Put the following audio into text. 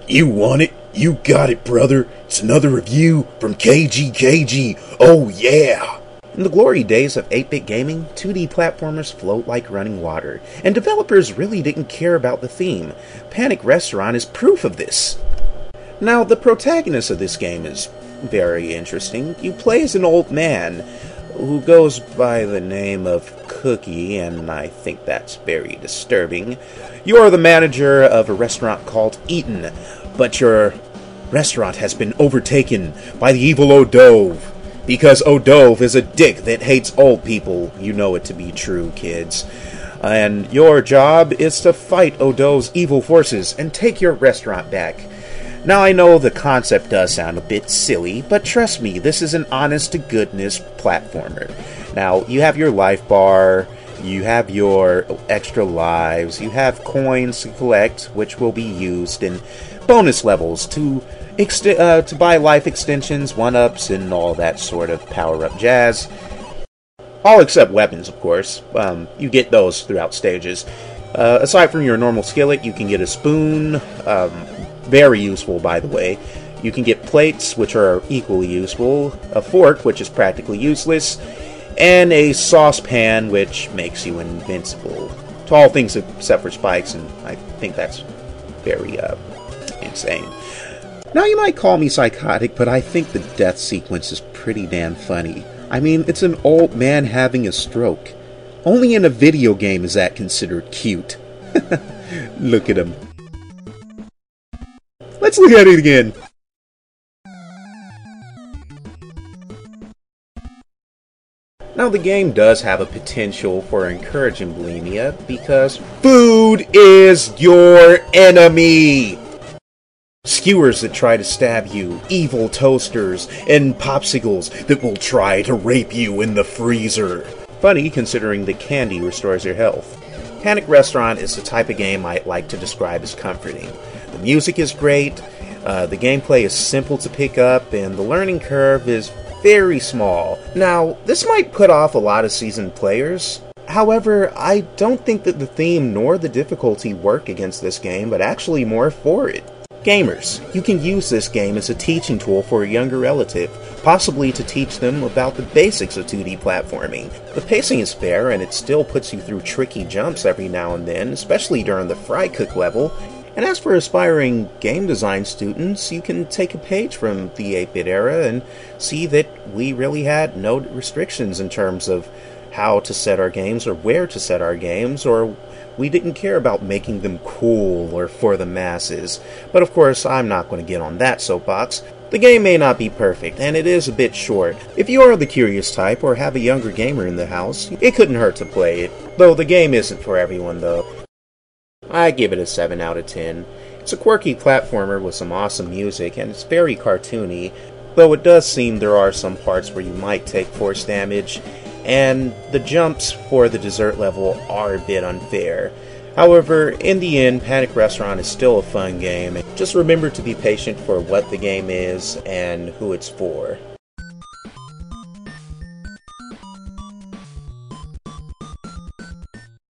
You want it? You got it, brother. It's another review from KeijiKG. Oh yeah! In the glory days of 8-bit gaming, 2D platformers float like running water, and developers really didn't care about the theme. Panic Restaurant is proof of this. Now, the protagonist of this game is very interesting. You play as an old man who goes by the name of Cookie, and I think that's very disturbing. You are the manager of a restaurant called Eaton, but your restaurant has been overtaken by the evil O'Dove. Because O'Dove is a dick that hates old people. You know it to be true, kids. And your job is to fight O'Dove's evil forces and take your restaurant back. Now, I know the concept does sound a bit silly, but trust me, this is an honest-to-goodness platformer. Now, you have your life bar, you have your extra lives, you have coins to collect, which will be used in bonus levels to buy life extensions, 1-ups, and all that sort of power-up jazz. All except weapons, of course. You get those throughout stages. Aside from your normal skillet, you can get a spoon, very useful, by the way. You can get plates, which are equally useful, a fork, which is practically useless, and a saucepan, which makes you invincible. To all things except for spikes, and I think that's very, insane. Now, you might call me psychotic, but I think the death sequence is pretty damn funny. I mean, it's an old man having a stroke. Only in a video game is that considered cute. Look at him. Let's look at it again. Now, the game does have a potential for encouraging bulimia because food is your enemy! Skewers that try to stab you, evil toasters, and popsicles that will try to rape you in the freezer. Funny, considering that candy restores your health. Panic Restaurant is the type of game I'd like to describe as comforting. The music is great, the gameplay is simple to pick up, and the learning curve is very small. Now, this might put off a lot of seasoned players. However, I don't think that the theme nor the difficulty work against this game, but actually more for it. Gamers, you can use this game as a teaching tool for a younger relative, possibly to teach them about the basics of 2D platforming. The pacing is fair, and it still puts you through tricky jumps every now and then, especially during the fry cook level. And as for aspiring game design students, you can take a page from the 8-bit era and see that we really had no restrictions in terms of how to set our games or where to set our games, or we didn't care about making them cool or for the masses. But of course, I'm not going to get on that soapbox. The game may not be perfect, and it is a bit short. If you are the curious type or have a younger gamer in the house, it couldn't hurt to play it. Though the game isn't for everyone, though. I give it a 7 out of 10. It's a quirky platformer with some awesome music, and it's very cartoony, though it does seem there are some parts where you might take force damage, and the jumps for the dessert level are a bit unfair. However, in the end, Panic Restaurant is still a fun game. Just remember to be patient for what the game is and who it's for.